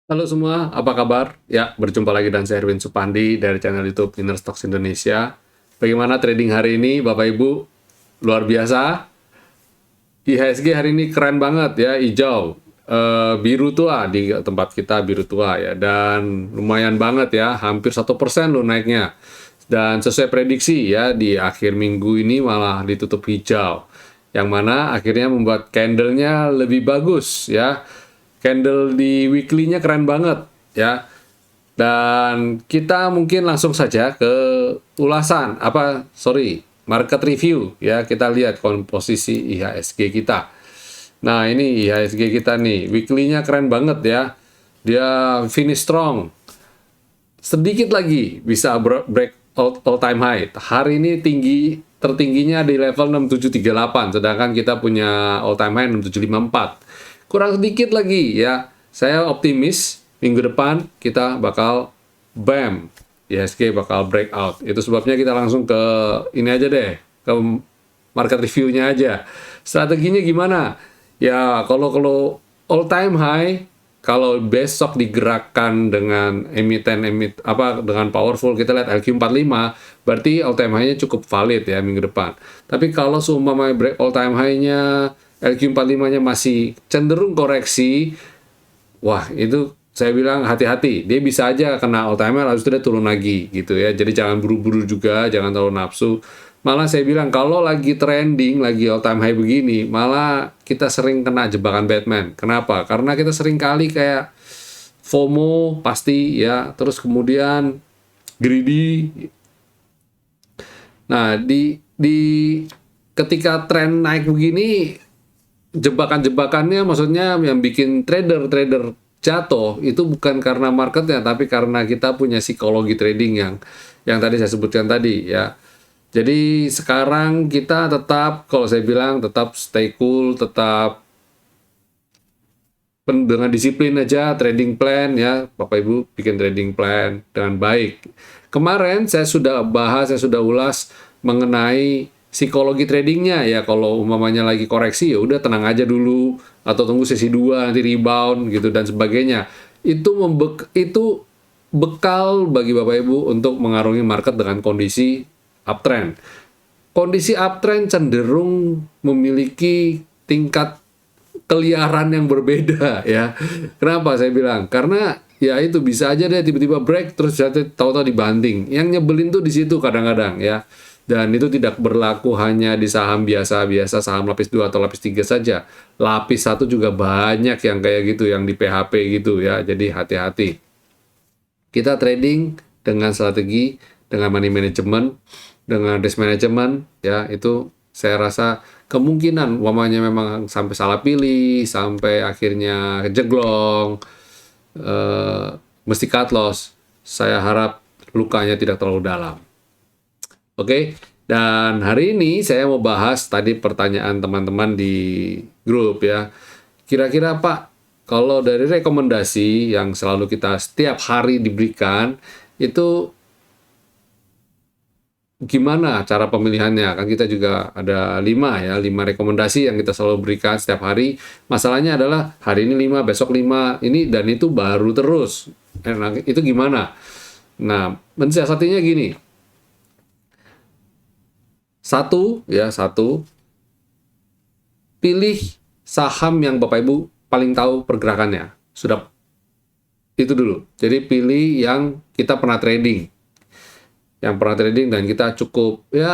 Halo semua, apa kabar? Ya, berjumpa lagi dan saya Erwin Supandi dari channel YouTube Inner Stocks Indonesia. Bagaimana trading hari ini, Bapak Ibu? Luar biasa. IHSG hari ini keren banget ya, hijau. Biru tua di tempat kita biru tua ya, dan lumayan banget ya, hampir 1% loh naiknya. Dan sesuai prediksi ya, di akhir minggu ini malah ditutup hijau. Yang mana akhirnya membuat candlenya lebih bagus ya. Candle di weekly-nya keren banget ya. Dan kita mungkin langsung saja ke market review ya. Kita lihat komposisi IHSG kita. Nah, ini IHSG kita nih, weekly-nya keren banget ya. Dia finish strong. Sedikit lagi bisa break all time high. Hari ini tertingginya di level 6738, sedangkan kita punya all time high 6754. Kurang sedikit lagi ya. Saya optimis minggu depan kita bakal BAM, IHSG bakal breakout. Itu sebabnya kita langsung ke ini aja deh, ke market review-nya aja. Strateginya gimana? Ya, kalau all time high, kalau besok digerakkan dengan dengan powerful, kita lihat LQ45, berarti all time high-nya cukup valid ya minggu depan. Tapi kalau seumpama break all time high-nya, LQ45-nya masih cenderung koreksi, wah itu saya bilang hati-hati, dia bisa aja kena all timer lalu dia turun lagi gitu ya. Jadi jangan buru-buru juga, jangan terlalu nafsu. Malah saya bilang kalau lagi trending, lagi all time high begini, malah kita sering kena jebakan Batman. Kenapa? Karena kita sering kali kayak FOMO pasti ya, terus kemudian greedy. Nah, di ketika tren naik begini, jebakan-jebakannya maksudnya yang bikin trader-trader jatuh itu bukan karena marketnya, tapi karena kita punya psikologi trading yang tadi saya sebutkan tadi ya. Jadi sekarang kita tetap, kalau saya bilang tetap stay cool, tetap dengan disiplin aja trading plan ya, Bapak Ibu bikin trading plan dengan baik. Kemarin saya sudah bahas, saya sudah ulas mengenai psikologi tradingnya ya. Kalau umpamanya lagi koreksi ya udah tenang aja dulu, atau tunggu sesi 2 nanti rebound gitu dan sebagainya. Itu bekal bagi Bapak Ibu untuk mengarungi market dengan kondisi uptrend. Kondisi uptrend cenderung memiliki tingkat keliaran yang berbeda ya. Kenapa saya bilang? Karena ya itu bisa aja deh tiba-tiba break terus tahu-tahu dibanting. Yang nyebelin tuh di situ kadang-kadang ya. Dan itu tidak berlaku hanya di saham biasa-biasa, saham lapis 2 atau lapis 3 saja. Lapis 1 juga banyak yang kayak gitu, yang di PHP gitu ya. Jadi hati-hati. Kita trading dengan strategi, dengan money management, dengan risk management ya, itu saya rasa kemungkinan umpamanya memang sampai salah pilih, sampai akhirnya kejeglong, mesti cut loss. Saya harap lukanya tidak terlalu dalam. Oke, dan hari ini saya mau bahas tadi pertanyaan teman-teman di grup ya. Kira-kira Pak, kalau dari rekomendasi yang selalu kita setiap hari diberikan, itu gimana cara pemilihannya? Kan kita juga ada 5 rekomendasi yang kita selalu berikan setiap hari. Masalahnya adalah hari ini 5, besok 5, ini dan itu baru terus. Nah, itu gimana? Nah, mensiasatinya gini. Satu, pilih saham yang Bapak Ibu paling tahu pergerakannya. Sudah itu dulu. Jadi pilih yang kita pernah trading. Yang pernah trading dan kita cukup ya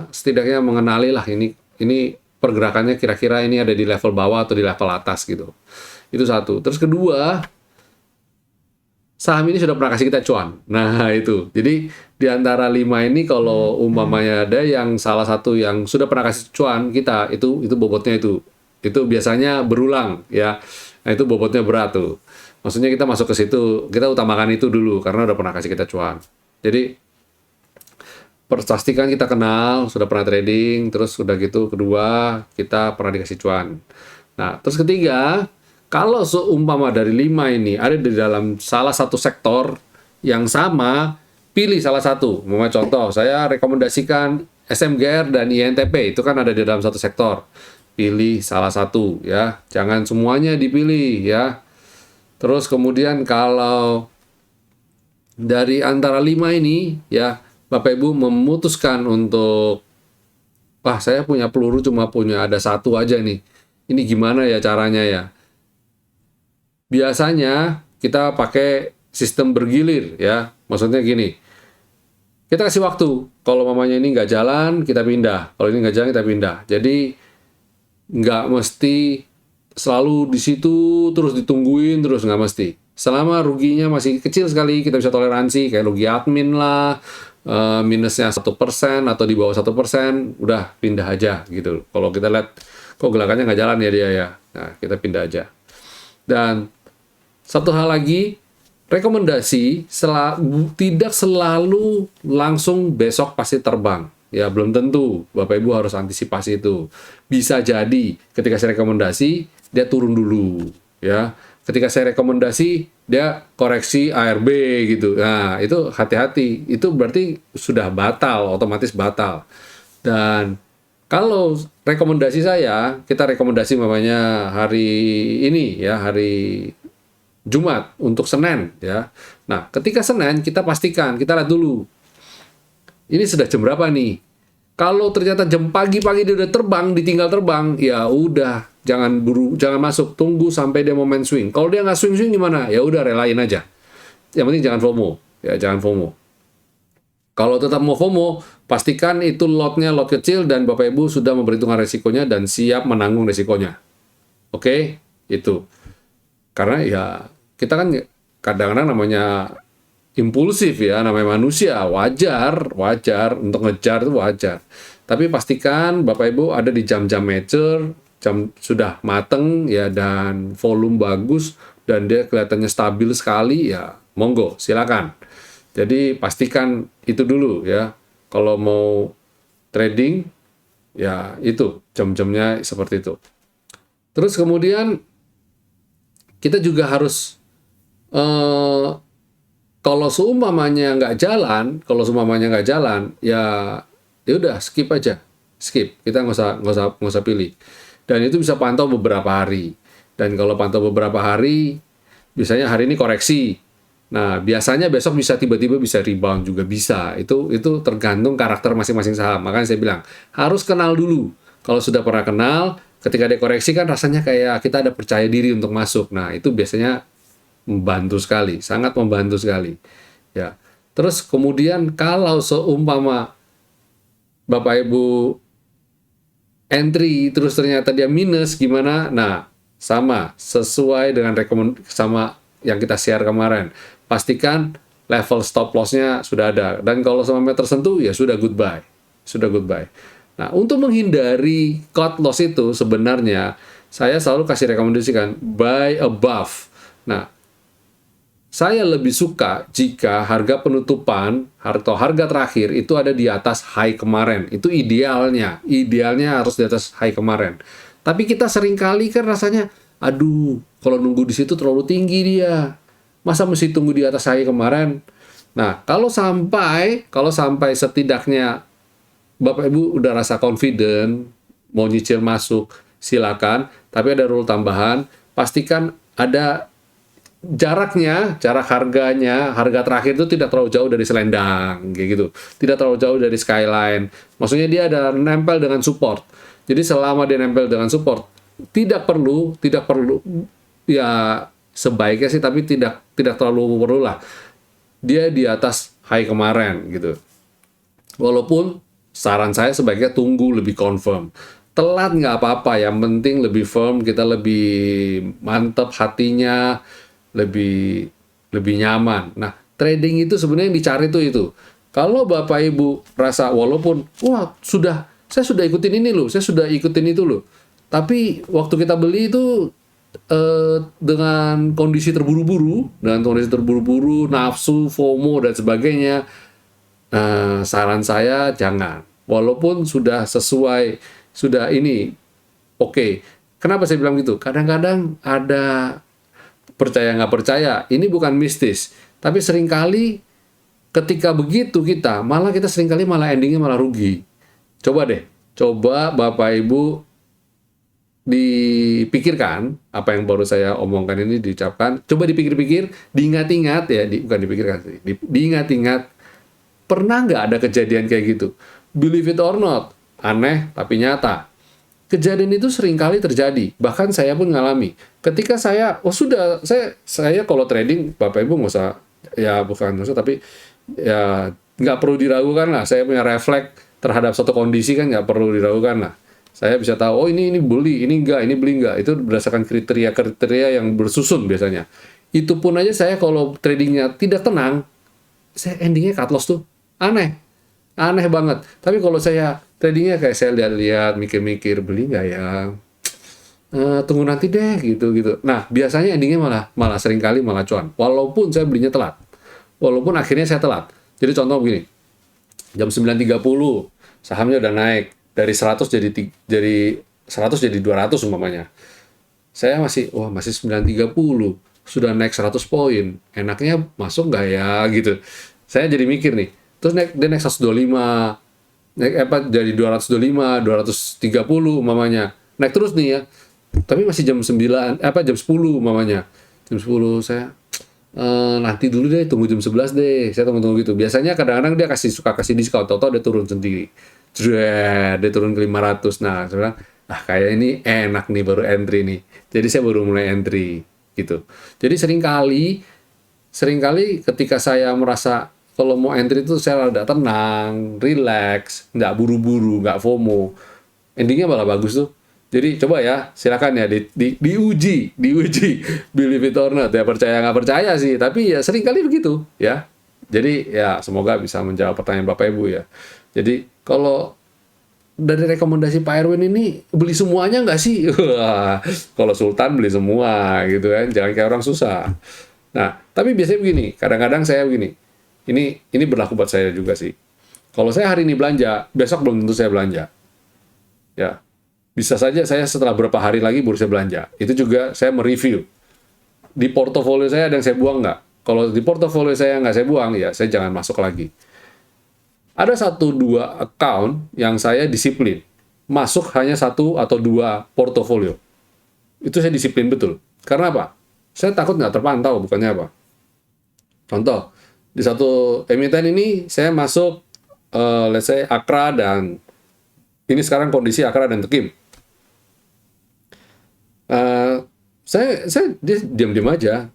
setidaknya mengenali lah ini pergerakannya kira-kira ini ada di level bawah atau di level atas gitu. Itu satu. Terus kedua, saham ini sudah pernah kasih kita cuan. Nah, itu. Jadi di antara 5 ini kalau umpamanya ada yang salah satu yang sudah pernah kasih cuan kita, itu bobotnya itu. Itu biasanya berulang ya. Nah, itu bobotnya berat tuh. Maksudnya kita masuk ke situ, kita utamakan itu dulu karena udah pernah kasih kita cuan. Jadi pastikan kita kenal, sudah pernah trading, terus udah gitu kedua kita pernah dikasih cuan. Nah, terus ketiga, kalau seumpama dari 5 ini ada di dalam salah satu sektor yang sama, pilih salah satu. Contoh, saya rekomendasikan SMGR dan INTP, itu kan ada di dalam satu sektor. Pilih salah satu ya, jangan semuanya dipilih ya. Terus kemudian kalau dari antara 5 ini ya, Bapak Ibu memutuskan untuk, wah saya punya peluru cuma punya ada 1 aja nih. Ini gimana ya caranya ya? Biasanya kita pakai sistem bergilir ya. Maksudnya gini, kita kasih waktu. Kalau mamanya ini nggak jalan, kita pindah. Kalau ini nggak jalan, kita pindah. Jadi nggak mesti selalu di situ terus ditungguin terus, nggak mesti. Selama ruginya masih kecil sekali, kita bisa toleransi kayak rugi admin lah, minusnya 1% atau di bawah 1%, udah pindah aja gitu. Kalau kita lihat kok gerakannya nggak jalan ya dia ya, nah kita pindah aja. Dan satu hal lagi, rekomendasi tidak selalu langsung besok pasti terbang. Ya, belum tentu. Bapak Ibu harus antisipasi itu. Bisa jadi ketika saya rekomendasi, dia turun dulu. Ya, ketika saya rekomendasi, dia koreksi ARB gitu. Nah, itu hati-hati. Itu berarti sudah batal, otomatis batal. Dan kalau rekomendasi saya, kita rekomendasi namanya hari ini ya, hari Jumat untuk Senin ya. Nah, ketika Senin kita pastikan, kita lihat dulu. Ini sudah jam berapa nih? Kalau ternyata jam pagi-pagi dia udah terbang, ditinggal terbang, ya udah, jangan masuk, tunggu sampai dia mau main swing. Kalau dia nggak swing gimana? Ya udah relain aja. Yang penting jangan FOMO, ya jangan FOMO. Kalau tetap mau FOMO, pastikan itu lot kecil dan Bapak Ibu sudah memperhitungkan resikonya dan siap menanggung resikonya. Oke? Itu. Karena ya kita kan kadang-kadang namanya impulsif ya, namanya manusia, wajar untuk ngejar itu wajar. Tapi pastikan Bapak Ibu ada di jam-jam mature, jam sudah mateng ya, dan volume bagus dan dia kelihatannya stabil sekali ya, monggo silakan. Jadi pastikan itu dulu ya. Kalau mau trading ya itu jam-jamnya seperti itu. Terus kemudian kita juga harus kalau seumpamanya nggak jalan, ya udah skip aja, kita nggak usah pilih. Dan itu bisa pantau beberapa hari. Dan kalau pantau beberapa hari, biasanya hari ini koreksi. Nah, biasanya besok bisa tiba-tiba bisa rebound juga bisa. Itu tergantung karakter masing-masing saham. Makanya saya bilang harus kenal dulu. Kalau sudah pernah kenal, ketika dikoreksi kan rasanya kayak kita ada percaya diri untuk masuk. Nah, itu biasanya membantu sekali, sangat membantu sekali. Ya. Terus kemudian kalau seumpama Bapak Ibu entry terus ternyata dia minus gimana? Nah, sama sesuai dengan sama yang kita share kemarin. Pastikan level stop loss-nya sudah ada dan kalau sampai tersentuh ya sudah goodbye. Nah, untuk menghindari cut loss itu sebenarnya saya selalu kasih rekomendasikan buy above. Nah, saya lebih suka jika harga penutupan atau harga terakhir itu ada di atas high kemarin. Itu idealnya. Idealnya harus di atas high kemarin. Tapi kita seringkali kan rasanya, aduh, kalau nunggu di situ terlalu tinggi dia. Masa mesti tunggu di atas high kemarin? Nah, kalau sampai setidaknya Bapak Ibu udah rasa confident, mau nyicil masuk, silakan. Tapi ada rule tambahan, pastikan ada jarak harganya, harga terakhir itu tidak terlalu jauh dari selendang, kayak gitu. Tidak terlalu jauh dari skyline. Maksudnya dia ada nempel dengan support. Jadi selama dia nempel dengan support, tidak perlu ya sebaiknya sih, tapi tidak terlalu perlu lah. Dia di atas high kemarin gitu. Walaupun saran saya sebaiknya tunggu lebih confirm. Telat nggak apa-apa, yang penting lebih firm, kita lebih mantap hatinya, lebih nyaman. Nah, trading itu sebenarnya yang dicari itu. Kalau Bapak Ibu rasa walaupun wah saya sudah ikutin ini loh, saya sudah ikutin itu loh. Tapi waktu kita beli itu dengan kondisi terburu-buru, nafsu, FOMO dan sebagainya. Saran saya jangan. Walaupun sudah sesuai, sudah ini oke. Kenapa saya bilang gitu? Kadang-kadang ada percaya nggak percaya, ini bukan mistis, tapi seringkali ketika begitu kita seringkali malah endingnya malah rugi. Coba Bapak Ibu dipikirkan apa yang baru saya omongkan ini diucapkan, coba dipikir-pikir, diingat-ingat ya, bukan dipikirkan sih, diingat-ingat, pernah nggak ada kejadian kayak gitu? Believe it or not, aneh tapi nyata. Kejadian itu seringkali terjadi, bahkan saya pun ngalami. Ketika saya, saya kalau trading, Bapak Ibu nggak usah, ya bukan nggak usah, tapi ya nggak perlu diragukan lah. Saya punya refleks terhadap suatu kondisi kan nggak perlu diragukan lah. Saya bisa tahu, oh ini beli, ini enggak, ini beli enggak. Itu berdasarkan kriteria-kriteria yang bersusun biasanya. Itu pun aja saya kalau tradingnya tidak tenang, saya endingnya cut loss tuh. Aneh. Aneh banget. Tapi kalau saya tradingnya kayak saya lihat-lihat, mikir-mikir, beli nggak ya? Tunggu nanti deh, gitu-gitu. Nah, biasanya endingnya malah seringkali malah cuan. Walaupun saya belinya telat. Walaupun akhirnya saya telat. Jadi contoh begini, jam 9.30 sahamnya udah naik dari 100 jadi 100 jadi 200 umpamanya. Saya masih 9.30, sudah naik 100 poin. Enaknya masuk nggak ya gitu. Saya jadi mikir nih. Terus dia naik 125, naik jadi 225, 230 umpamanya. Naik terus nih ya. Tapi masih jam 9, jam 10 umpamanya. Jam 10 saya nanti dulu deh, tunggu jam 11 deh. Saya tunggu gitu. Biasanya kadang-kadang dia suka kasih diskon, tau-tau dia turun sendiri. Dia turun ke 500. Nah, saya bilang, kayak ini enak nih baru entry nih. Jadi saya baru mulai entry gitu. Jadi seringkali ketika saya merasa kalau mau entry itu saya rada tenang, relax, nggak buru-buru, nggak FOMO. Endingnya malah bagus tuh. Jadi coba ya, silakan ya diuji, believe it or not ya, percaya nggak percaya sih, tapi ya seringkali begitu ya. Jadi ya semoga bisa menjawab pertanyaan Bapak Ibu ya. Jadi kalau dari rekomendasi Pak Erwin ini beli semuanya nggak sih? Wah, kalau Sultan beli semua gitu kan, jangan kayak orang susah. Nah, tapi biasanya begini, kadang-kadang saya begini, ini berlaku buat saya juga sih. Kalau saya hari ini belanja, besok belum tentu saya belanja. Ya, bisa saja saya setelah beberapa hari lagi baru saya belanja. Itu juga saya mereview. Di portofolio saya ada yang saya buang nggak? Kalau di portofolio saya nggak saya buang, ya saya jangan masuk lagi. Ada 1-2 account yang saya disiplin. Masuk hanya 1 atau 2 portofolio. Itu saya disiplin betul. Karena apa? Saya takut nggak terpantau, bukannya apa. Contoh, di satu emiten ini saya masuk, let's say, Akra dan ini sekarang kondisi Akra dan Tekim. Saya diam-diam aja.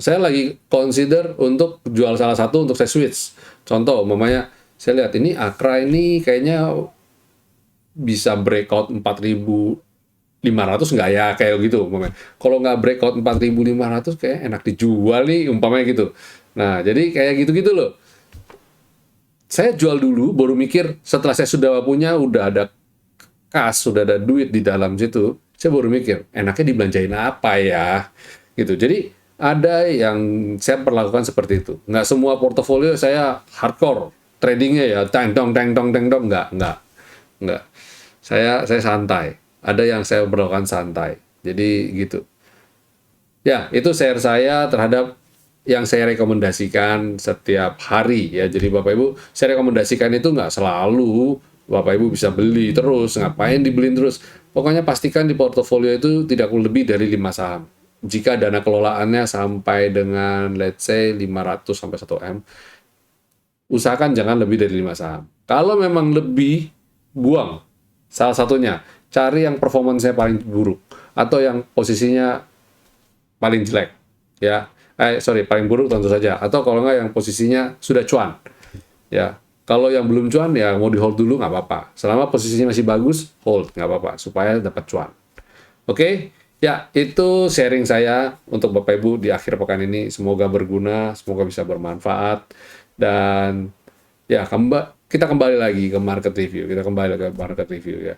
Saya lagi consider untuk jual salah satu untuk saya switch. Contoh, umpamanya saya lihat ini Akra ini kayaknya bisa breakout 4.500 nggak ya, kayak gitu umpamanya. Kalau nggak breakout 4.500 kayak enak dijual nih umpamanya gitu. Nah, jadi kayak gitu-gitu loh. Saya jual dulu, baru mikir setelah saya sudah punya, udah ada kas, sudah ada duit di dalam situ, saya baru mikir, enaknya dibelanjain apa ya? Gitu. Jadi, ada yang saya perlakukan seperti itu. Nggak semua portofolio saya hardcore. Tradingnya ya, teng dong, nggak. Saya santai. Ada yang saya perlakukan santai. Jadi, gitu. Ya, itu share saya terhadap yang saya rekomendasikan setiap hari ya. Jadi Bapak Ibu, saya rekomendasikan itu nggak selalu Bapak Ibu bisa beli terus, ngapain dibeliin terus. Pokoknya pastikan di portofolio itu tidak lebih dari 5 saham. Jika dana kelolaannya sampai dengan let's say 500 sampai 1 M, usahakan jangan lebih dari 5 saham. Kalau memang lebih, buang. Salah satunya, cari yang performanya paling buruk atau yang posisinya paling jelek ya. Paling buruk tentu saja. Atau kalau nggak yang posisinya sudah cuan. Ya, kalau yang belum cuan ya mau di hold dulu nggak apa-apa. Selama posisinya masih bagus, hold nggak apa-apa supaya dapat cuan. Oke, ya itu sharing saya untuk Bapak Ibu di akhir pekan ini. Semoga berguna, semoga bisa bermanfaat dan ya kita kembali lagi ke market review. Ya.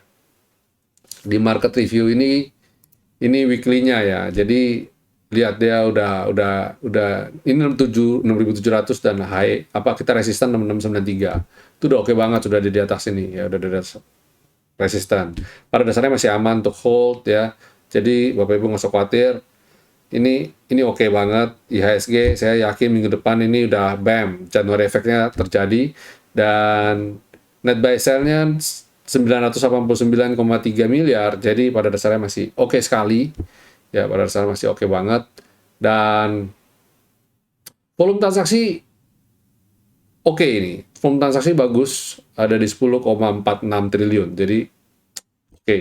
Di market review ini weekly-nya ya. Jadi lihat dia udah ini 6.700 dan high kita resisten 6693. Itu udah oke banget, sudah di atas ini ya, udah di atas resisten. Pada dasarnya masih aman untuk hold ya. Jadi Bapak Ibu nggak usah khawatir. Ini oke banget. IHSG saya yakin minggu depan ini udah January efeknya terjadi dan net buy sell-nya 989,3 miliar, jadi pada dasarnya masih oke sekali. Ya, pada dasarnya masih oke banget. Dan volume transaksi oke ini. Volume transaksi bagus, ada di 10,46 triliun. Jadi oke.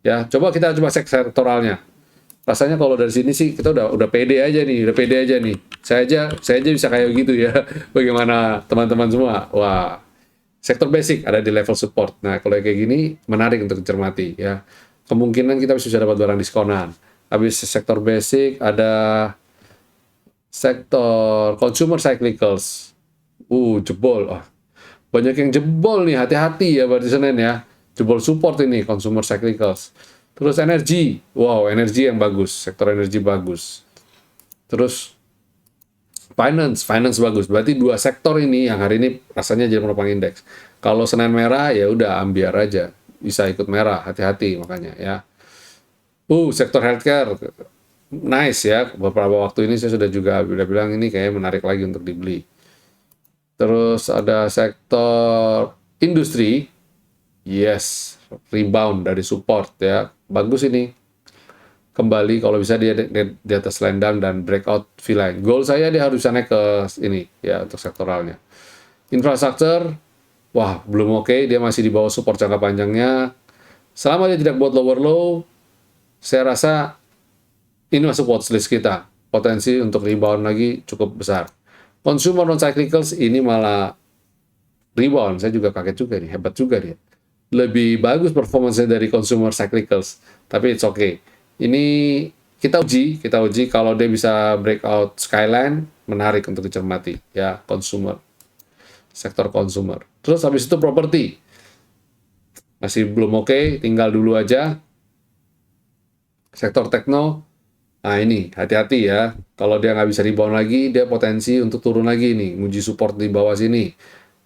Ya, kita coba cek sektoralnya. Rasanya kalau dari sini sih kita udah pede aja nih, udah pede aja nih. Saya aja bisa kayak gitu ya. Bagaimana teman-teman semua? Wah, sektor basic ada di level support. Nah, kalau kayak gini menarik untuk dicermati ya. Kemungkinan kita bisa dapat barang diskonan. Habis sektor basic ada sektor consumer cyclicals. Jebol. Banyak yang jebol nih, hati-hati ya berarti Senin ya. Jebol support ini consumer cyclicals. Terus energi. Wow, energi yang bagus, sektor energi bagus. Terus finance bagus. Berarti dua sektor ini yang hari ini rasanya jadi menopang indeks. Kalau Senin merah ya udah ambiar aja. Bisa ikut merah, hati-hati makanya ya. Sektor healthcare nice ya. Beberapa waktu ini saya sudah juga bilang ini kayak menarik lagi untuk dibeli. Terus ada sektor industri, yes, rebound dari support ya, bagus ini. Kembali kalau bisa dia di atas line dan breakout V-line. Goal saya dia harus bisa naik ke ini ya untuk sektoralnya. Infrastruktur, wah belum oke, dia masih di bawah support jangka panjangnya. Selama dia tidak buat lower low, saya rasa ini masuk watchlist kita. Potensi untuk rebound lagi cukup besar. Consumer non-cyclicals ini malah rebound. Saya juga kaget juga nih, hebat juga dia. Lebih bagus performanya dari consumer cyclicals. Tapi it's okay. Ini kita uji kalau dia bisa breakout skyline, menarik untuk dicermati. Ya, consumer. Sektor consumer. Terus habis itu properti. Masih belum oke, tinggal dulu aja. Sektor tekno, nah ini, hati-hati ya. Kalau dia nggak bisa rebound lagi, dia potensi untuk turun lagi nih, nguji support di bawah sini.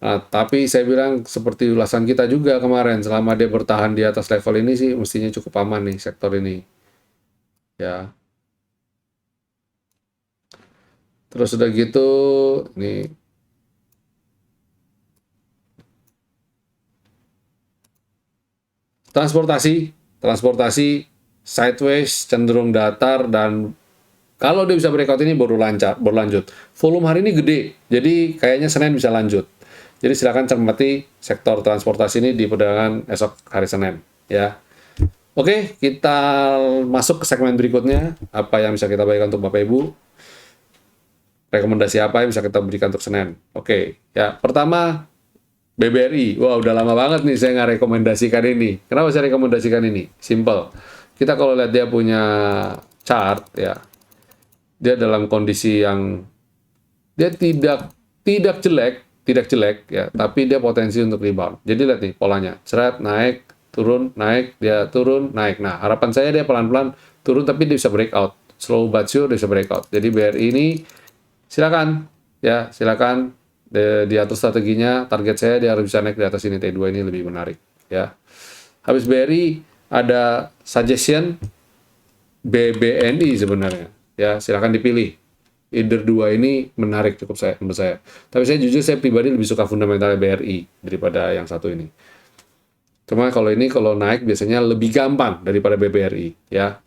Nah, tapi saya bilang seperti ulasan kita juga kemarin, selama dia bertahan di atas level ini sih, mestinya cukup aman nih sektor ini. Ya. Terus udah gitu, nih. Transportasi sideways, cenderung datar, dan kalau dia bisa breakout ini berlanjut. Volume hari ini gede, jadi kayaknya Senin bisa lanjut. Jadi silakan cermati sektor transportasi ini di perdagangan esok hari Senin. Ya. Oke, kita masuk ke segmen berikutnya. Apa yang bisa kita bagikan untuk Bapak Ibu? Rekomendasi apa yang bisa kita berikan untuk Senin? Oke, ya pertama BBRI. Wah, udah lama banget nih saya nggak rekomendasikan ini. Kenapa saya rekomendasikan ini? Simple. Kita kalau lihat dia punya chart, ya, dia dalam kondisi yang dia tidak jelek ya, tapi dia potensi untuk rebound. Jadi lihat nih polanya, seret naik, turun, naik, dia turun, naik. Nah, harapan saya dia pelan-pelan turun tapi dia bisa breakout. Slow but sure dia bisa breakout. Jadi BRI ini silakan diatur strateginya. Target saya dia harus bisa naik di atas ini, T2 ini lebih menarik ya. Habis BRI ada suggestion BBNI sebenarnya ya, silakan dipilih. Either dua ini menarik cukup menurut saya. Tapi saya pribadi lebih suka fundamental BRI daripada yang satu ini. Cuma kalau naik biasanya lebih gampang daripada BBRI ya.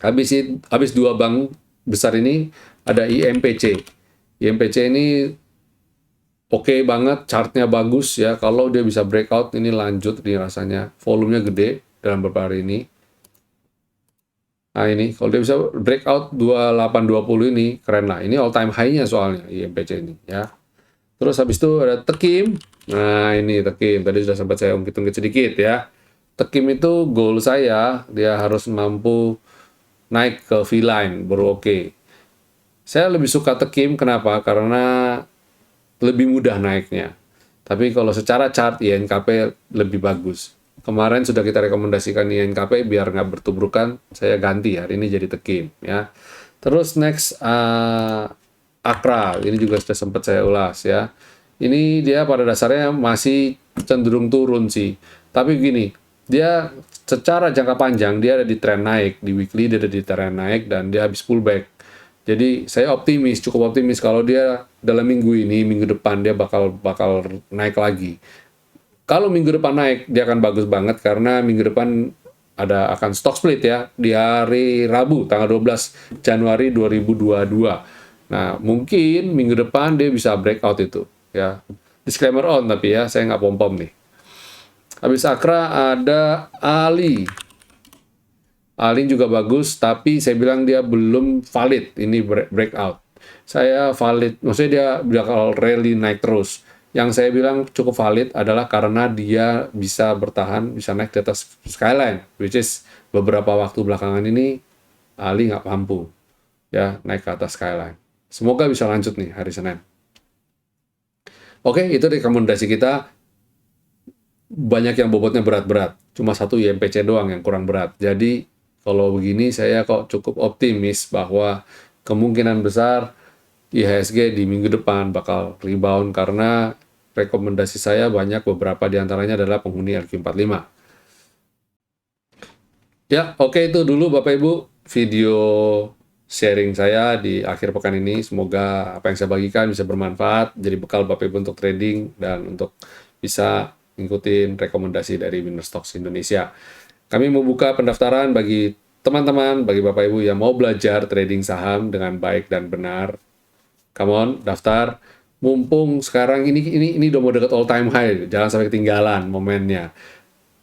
Habis dua bank besar ini ada IMPC. IMPC ini oke banget, chartnya bagus ya. Kalau dia bisa breakout ini lanjut nih rasanya. Volumenya gede dalam beberapa hari ini. Nah ini, kalau dia bisa breakout 2820 ini, keren lah. Ini all time high-nya soalnya, IMPC ini ya. Terus habis itu ada Tekim. Nah ini Tekim, tadi sudah sempat saya ungkit-ungkit sedikit ya. Tekim itu goal saya, dia harus mampu naik ke V-line, baru oke. Saya lebih suka Tekim, kenapa? Karena lebih mudah naiknya. Tapi kalau secara chart, INKP lebih bagus. Kemarin sudah kita rekomendasikan INKP biar nggak bertubrukan, saya ganti hari ini jadi Tekim ya. Terus next Akra, ini juga sudah sempat saya ulas ya. Ini dia pada dasarnya masih cenderung turun sih. Tapi gini, dia secara jangka panjang dia ada di tren naik, di weekly dia ada di tren naik dan dia habis pullback. Jadi saya cukup optimis kalau dia dalam minggu ini, minggu depan dia bakal naik lagi. Kalau minggu depan naik, dia akan bagus banget karena minggu depan akan stock split ya di hari Rabu tanggal 12 Januari 2022. Nah, mungkin minggu depan dia bisa breakout itu ya. Disclaimer on tapi ya, saya nggak pom-pom nih. Habis Akra ada Ali. Ali juga bagus, tapi saya bilang dia belum valid ini breakout. Saya valid, maksudnya dia bakal rally naik terus. Yang saya bilang cukup valid adalah karena dia bisa bertahan, bisa naik di atas skyline, which is beberapa waktu belakangan ini Ali nggak mampu ya naik ke atas skyline. Semoga bisa lanjut nih hari Senin. Oke, itu rekomendasi kita. Banyak yang bobotnya berat-berat, cuma satu IMPC doang yang kurang berat. Jadi kalau begini saya kok cukup optimis bahwa kemungkinan besar IHSG di minggu depan bakal rebound karena rekomendasi saya banyak, beberapa diantaranya adalah penghuni LQ45. Ya, oke, itu dulu Bapak Ibu video sharing saya di akhir pekan ini. Semoga apa yang saya bagikan bisa bermanfaat, jadi bekal Bapak Ibu untuk trading dan untuk bisa ngikutin rekomendasi dari Winner Stocks Indonesia. Kami membuka pendaftaran bagi teman-teman, bagi Bapak Ibu yang mau belajar trading saham dengan baik dan benar. Come on, daftar. Mumpung sekarang ini udah mau dekat all time high, jangan sampai ketinggalan momennya.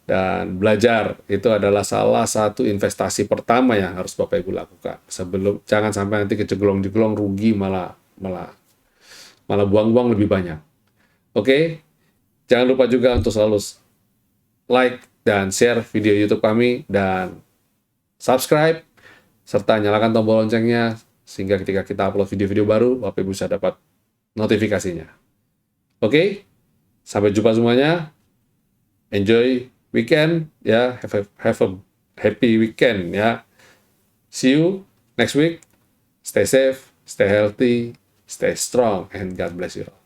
Dan belajar itu adalah salah satu investasi pertama yang harus Bapak Ibu lakukan. Jangan sampai nanti kejeglong-jeglong rugi malah buang-buang lebih banyak. Oke? Jangan lupa juga untuk selalu like dan share video YouTube kami dan subscribe serta nyalakan tombol loncengnya sehingga ketika kita upload video-video baru Bapak Ibu bisa dapat notifikasinya. Oke? Sampai jumpa semuanya. Enjoy weekend ya, have a happy weekend ya. See you next week. Stay safe, stay healthy, stay strong, and God bless you all.